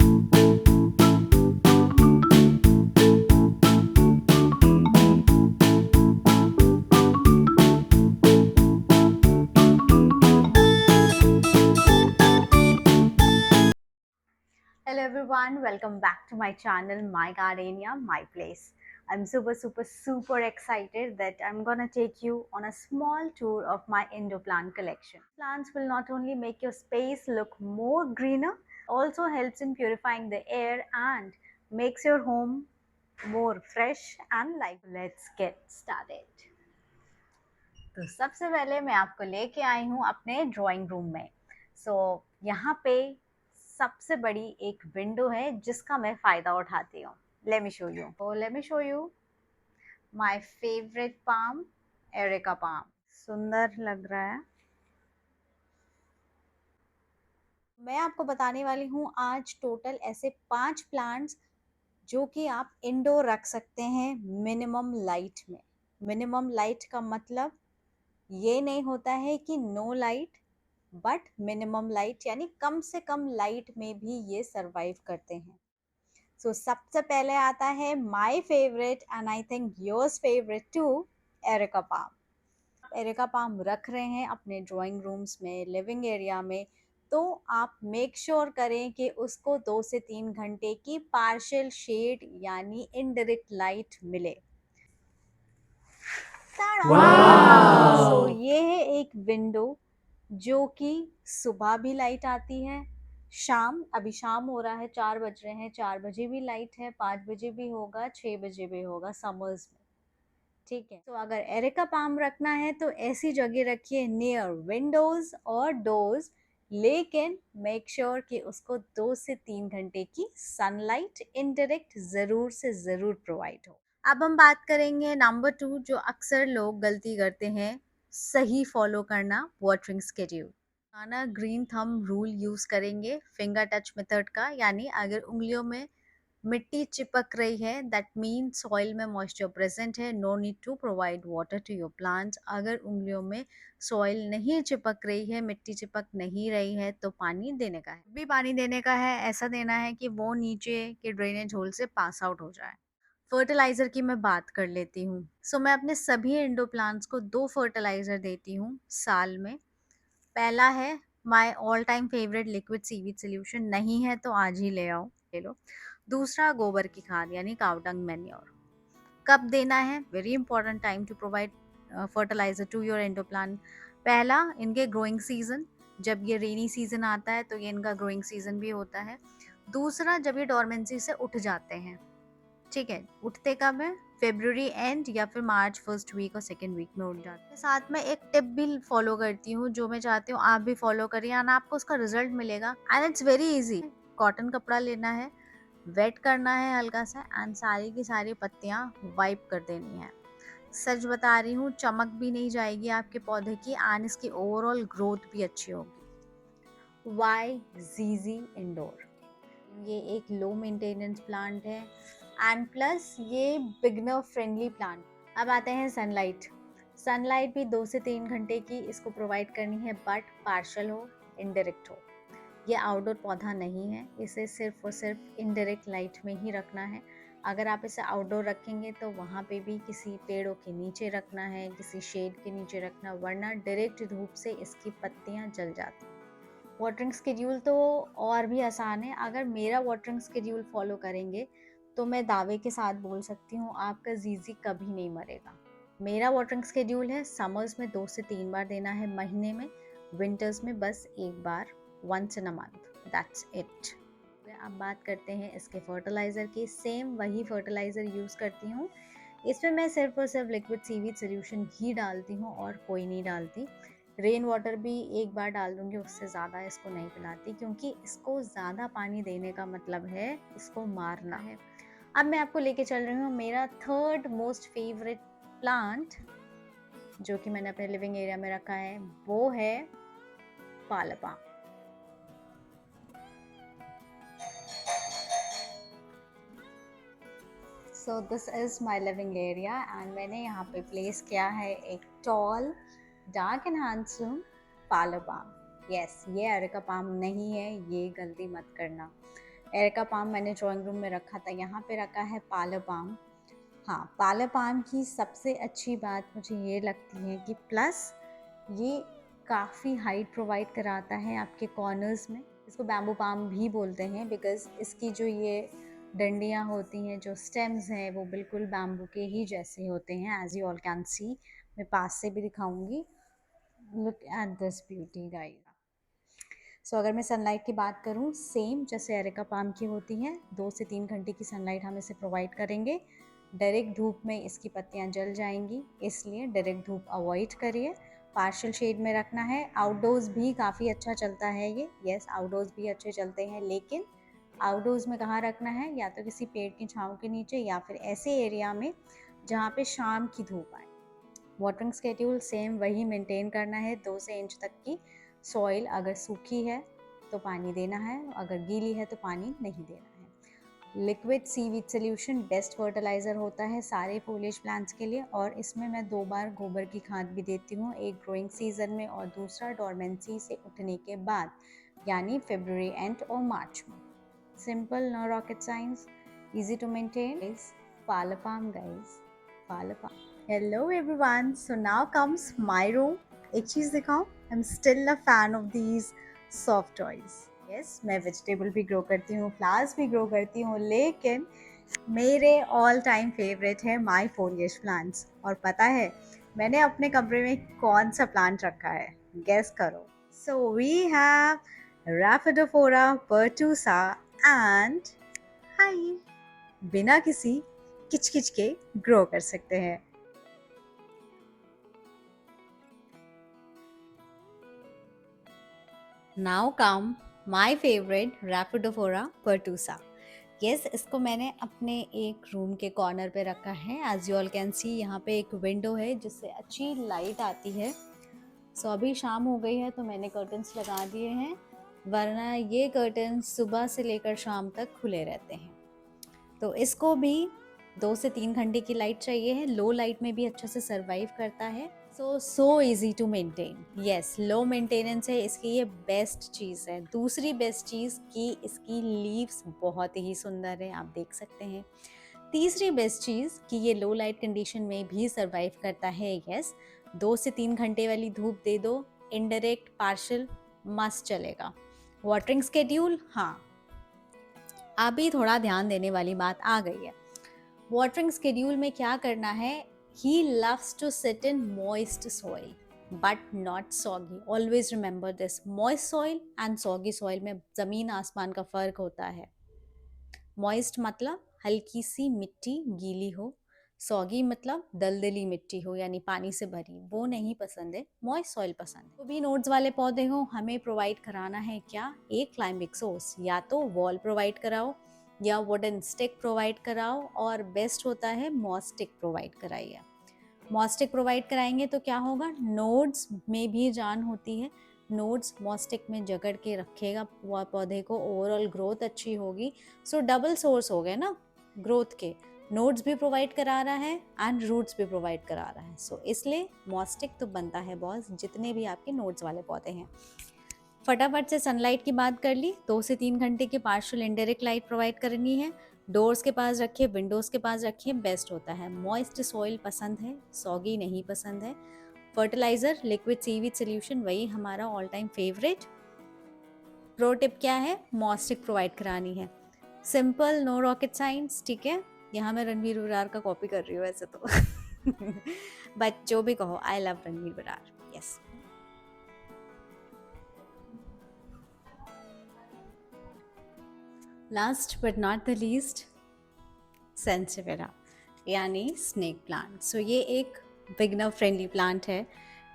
Hello everyone, welcome back to my channel My Gardenia, My Place. I'm super excited that I'm gonna take you on a small tour of my indoor plant collection. Plants will not only make your space look more greener, also helps in purifying the air and makes your home more fresh and live. Let's get started. तो सबसे पहले मैं आपको लेके आई हूँ अपने drawing room में। यहाँ पे सबसे बड़ी एक विंडो है जिसका मैं फायदा उठाती हूँ। Let me show you my favourite palm, areca palm. सुंदर लग रहा है। मैं आपको बताने वाली हूँ आज टोटल ऐसे 5 प्लांट्स जो कि आप इंडोर रख सकते हैं मिनिमम लाइट में। मिनिमम लाइट का मतलब ये नहीं होता है कि no light, but minimum light यानी कम से कम लाइट में भी ये सरवाइव करते हैं। सबसे पहले आता है my favourite and I think yours favourite too, areca palm. Areca palm रख रहे हैं अपने ड्राइंग रूम्स में, लिविंग एरिया में, तो आप मेक श्योर करें कि उसको 2 से 3 घंटे की पार्शियल शेड यानी इनडायरेक्ट लाइट मिले। ये है एक विंडो जो कि सुबह भी लाइट आती है, अभी शाम हो रहा है, 4 बज रहे हैं, 4 बजे भी लाइट है, 5 बजे भी होगा, 6 बजे भी होगा समर्स में। ठीक है, तो अगर एरिका पाम रखना है तो ऐसी जगह रखिए नियर विंडोज और डोर्स, लेकिन मेक श्योर कि उसको 2 से 3 घंटे की सनलाइट इनडायरेक्ट जरूर से जरूर प्रोवाइड हो। अब हम बात करेंगे नंबर 2, जो अक्सर लोग गलती करते हैं, सही फॉलो करना वाटरिंग स्केड्यूल। खाना ग्रीन थंब रूल यूज करेंगे, फिंगर टच मेथड का, यानी अगर उंगलियों में मिट्टी चिपक रही है दैट मीन सॉइल में मॉइस्चर प्रेजेंट है, no need to provide water to your plants. अगर उंगलियों में सॉइल नहीं चिपक रही है, मिट्टी चिपक नहीं रही है, तो पानी देने का है। भी पानी देने का है, ऐसा देना है कि वो नीचे के ड्रेनेज होल से पास आउट हो जाए। फर्टिलाइज़र की मैं बात कर लेती हूँ। मैं अपने सभी इंडोर प्लांट्स को 2 फर्टिलाइज़र देती हूँ साल में। पहला है my all time favourite liquid seaweed solution, नहीं है तो आज ही ले आओ, ले लो। दूसरा गोबर की खाद यानी काउ डंग मैन्योर। कब देना है? Very important time to provide fertiliser to your indoor plant. पहला, इनके ग्रोइंग सीजन, जब ये रेनी सीजन आता है तो ये इनका ग्रोइंग सीजन भी होता है। दूसरा, जब ये डोरमेंसी से उठ जाते हैं। ठीक है, उठते कब है? फेब्रुअरी एंड या फिर मार्च फर्स्ट वीक और सेकेंड वीक में उठ जाते हैं। साथ में एक टिप भी फॉलो करती हूँ जो मैं चाहती हूँ आप भी फॉलो करिए एंड आपको उसका रिजल्ट मिलेगा, and it's very easy. Cotton कपड़ा लेना है, वेट करना है हल्का सा, एंड सारी की सारी पत्तियां वाइप कर देनी है। सच बता रही हूँ, चमक भी नहीं जाएगी आपके पौधे की एंड इसकी ओवरऑल ग्रोथ भी अच्छी होगी। वाई जीजी इंडोर, ये एक लो मेंटेनेंस प्लांट है एंड प्लस ये बिगनर फ्रेंडली प्लांट। अब आते हैं सनलाइट। सनलाइट भी 2 से 3 घंटे की इसको प्रोवाइड करनी है, बट पार्शल हो, इनडायरेक्ट हो। ये आउटडोर पौधा नहीं है, इसे सिर्फ और सिर्फ इनडायरेक्ट लाइट में ही रखना है। अगर आप इसे आउटडोर रखेंगे तो वहाँ पे भी किसी पेड़ों के नीचे रखना है, किसी शेड के नीचे रखना, वरना डायरेक्ट धूप से इसकी पत्तियाँ जल जाती हैं। वाटरिंग स्केड्यूल तो और भी आसान है। अगर मेरा वाटरिंग स्केड्यूल फॉलो करेंगे तो मैं दावे के साथ बोल सकती हूँ आपका जीजी कभी नहीं मरेगा। मेरा वाटरिंग स्केड्यूल है, समर्स में 2 से 3 बार देना है महीने में, विंटर्स में बस 1 बार, once in a month, that's it. अब बात करते हैं इसके फर्टिलाइज़र की। सेम वही फर्टिलाइज़र यूज़ करती हूँ। इसमें मैं सिर्फ और सिर्फ लिक्विड सीवीड सोल्यूशन ही डालती हूँ और कोई नहीं डालती। रेन वाटर भी 1 बार डाल दूंगी, उससे ज़्यादा इसको नहीं पिलाती, क्योंकि इसको ज़्यादा पानी देने का मतलब है इसको मारना है। अब मैं आपको लेके चल रही हूँ मेरा थर्ड मोस्ट फेवरेट प्लांट, जो कि मैंने अपने लिविंग एरिया में रखा है, वो है पालपा। So this is my living area and मैंने यहाँ पे प्लेस किया है एक tall dark and handsome parlour palm. Yes, ये एरिका पाम नहीं है, ये गलती मत करना। एरिका पाम मैंने ड्राइंग रूम में रखा था, यहाँ पे रखा है पार्लर पाम। हाँ, पार्लर पाम की सबसे अच्छी बात मुझे ये लगती है कि प्लस ये काफ़ी हाइट प्रोवाइड कराता है आपके कॉर्नर्स में। इसको बैम्बू पाम भी बोलते हैं बिकॉज़ इसकी जो ये डंडियाँ होती हैं, जो स्टेम्स हैं, वो बिल्कुल बैम्बू के ही जैसे होते हैं, as you all can see. मैं पास से भी दिखाऊंगी। Look at this beauty guys. So अगर मैं सनलाइट की बात करूँ, सेम जैसे एरिका पाम की होती है, 2 से 3 घंटे की सनलाइट हम इसे प्रोवाइड करेंगे। डायरेक्ट धूप में इसकी पत्तियां जल जाएंगी, इसलिए डायरेक्ट धूप अवॉइड करिए। पार्शियल शेड में रखना है। आउटडोर्स भी काफ़ी अच्छा चलता है ये, यस आउटडोर्स भी अच्छे चलते हैं, लेकिन आउटडोर्स में कहाँ रखना है, या तो किसी पेड़ की छाँव के नीचे या फिर ऐसे एरिया में जहाँ पे शाम की धूप आए। वाटरिंग स्केड्यूल सेम वही मेंटेन करना है, 2 से इंच तक की सॉइल अगर सूखी है तो पानी देना है, अगर गीली है तो पानी नहीं देना है। Liquid seaweed solution best fertiliser होता है सारे फोलिएज प्लांट्स के लिए, और इसमें मैं 2 बार गोबर की खाद भी देती हूँ, एक ग्रोइंग सीजन में और दूसरा डोरमेंसी से उठने के बाद, यानी फरवरी एंड और मार्च में। Simple, no rocket science, easy to maintain. Parlour palm guys, parlour palm. Hello everyone, so now comes my room. एक चीज़ दिखाऊं, I'm still a fan of these soft toys. Yes, मैं वेजिटेबल भी ग्रो करती हूँ, flowers भी grow करती हूँ, लेकिन मेरे ऑल टाइम फेवरेट है माई फोलिएज प्लांट्स। और पता है मैंने अपने कमरे में कौन सा प्लांट रखा है, गेस करो। So we have Rhaphidophora pertusa and hi, बिना किसी किचकिच के ग्रो कर सकते हैं। Now come my favourite Rhaphidophora pertusa। Yes, इसको मैंने अपने एक रूम के कॉर्नर पे रखा है। As you all can see, यहाँ पे एक विंडो है जिससे अच्छी लाइट आती है। सो अभी शाम हो गई है तो मैंने कर्टन्स लगा दिए हैं, वरना ये कर्टन्स सुबह से लेकर शाम तक खुले रहते हैं। तो इसको भी 2 से 3 घंटे की लाइट चाहिए है, लो लाइट में भी अच्छे से सर्वाइव करता है। So easy to maintain. Yes, low maintenance है इसकी, ये बेस्ट चीज़ है। दूसरी बेस्ट चीज़ कि इसकी लीव्स बहुत ही सुंदर है, आप देख सकते हैं। तीसरी बेस्ट चीज़ कि ये लो लाइट कंडीशन में भी सर्वाइव करता है। यस, 2 से 3 घंटे वाली धूप दे दो, इनडायरेक्ट पार्शियल मस्त चलेगा। वाटरिंग स्केड्यूल, हाँ अभी थोड़ा ध्यान देने वाली बात आ गई है। वाटरिंग स्केड्यूल में क्या करना है, he loves to sit in moist soil but not soggy. Always remember this, moist soil and soggy soil में ज़मीन आसमान का फ़र्क होता है। मॉइस्ट मतलब हल्की सी मिट्टी गीली हो, सॉगी मतलब दलदली मिट्टी हो यानी पानी से भरी, वो नहीं पसंद है, मॉइस्ट सॉइल पसंद है। तो भी नोड्स वाले पौधे हो, हमें प्रोवाइड कराना है क्या, एक क्लाइम्बिक सोर्स, या तो वॉल प्रोवाइड कराओ या वुडन स्टिक प्रोवाइड कराओ, और बेस्ट होता है मॉस स्टिक प्रोवाइड कराइए। मॉस स्टिक प्रोवाइड कराएंगे तो क्या होगा, नोड्स में भी जान होती है, नोड्स मॉस्टिक में जकड़ के रखेगा पौधे को, ओवरऑल ग्रोथ अच्छी होगी। सो डबल सोर्स हो गए ना ग्रोथ के, नोड्स भी प्रोवाइड करा रहा है एंड रूट्स भी प्रोवाइड करा रहा है। सो इसलिए मॉस्टिक तो बनता है बॉस, जितने भी आपके नोड्स वाले पौधे हैं। फटाफट से सनलाइट की बात कर ली, 2 से 3 घंटे की पार्शियल इनडायरेक्ट लाइट प्रोवाइड करनी है। डोर्स के पास रखिए, विंडोज़ के पास रखिए, बेस्ट होता है। मॉइस्ट सॉइल पसंद है, सॉगी नहीं पसंद है। फर्टिलाइजर लिक्विड सीवीड सोल्यूशन वही हमारा all time favourite. Pro tip क्या है, मॉस्टिक प्रोवाइड करानी है, सिंपल, नो रॉकेट साइंस, ठीक है। यहाँ मैं रणवीर बरार का कॉपी कर रही हूँ वैसे तो बट जो भी कहो, I love Ranveer Brar, yes. Last but not the least, sansevieria यानी स्नेक प्लांट। सो ये एक बिगनर फ्रेंडली प्लांट है,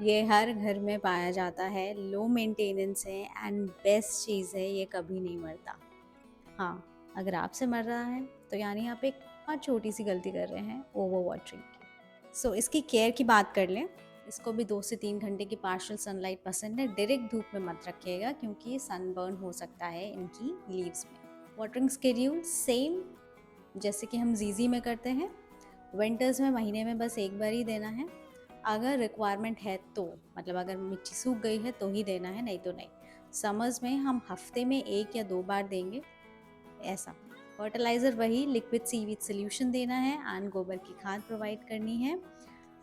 ये हर घर में पाया जाता है, लो मेंटेनेंस है एंड बेस्ट चीज़ है, ये कभी नहीं मरता। हाँ, अगर आपसे मर रहा है तो यानी आप एक बहुत छोटी सी गलती कर रहे हैं, ओवर वाटरिंग की। सो इसकी केयर की बात कर लें, इसको भी 2 से 3 घंटे की पार्शियल सनलाइट पसंद है, डायरेक्ट धूप में मत रखिएगा क्योंकि सनबर्न हो सकता है इनकी लीव्स में। वाटरिंग स्केड्यूल सेम जैसे कि हम जीजी में करते हैं, विंटर्स में महीने में बस एक बार ही देना है, अगर रिक्वायरमेंट है तो, मतलब अगर मिट्टी सूख गई है तो ही देना है, नहीं तो नहीं। समर्स में हम हफ्ते में 1 या 2 बार देंगे, ऐसा। फर्टिलाइज़र वही लिक्विड सीवीड सोल्यूशन देना है एंड गोबर की खाद प्रोवाइड करनी है,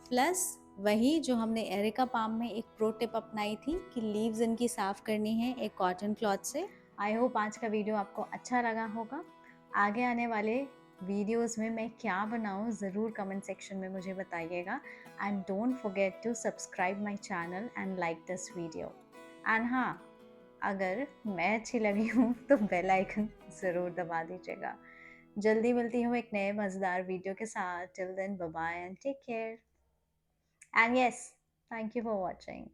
प्लस वही जो हमने एरिका पाम में एक प्रो टिप अपनाई थी कि लीव्स इनकी साफ़ करनी है एक कॉटन क्लॉथ से। आई होप आज का वीडियो आपको अच्छा लगा होगा। आगे आने वाले वीडियोस में मैं क्या बनाऊं ज़रूर कमेंट सेक्शन में मुझे बताइएगा and don't forget to subscribe my channel and like this video. And हाँ, अगर मैं अच्छी लगी हूँ तो बेल आइकन ज़रूर दबा दीजिएगा। जल्दी मिलती हूँ एक नए मज़ेदार वीडियो के साथ। Till then bye bye and take care. And yes, thank you for watching.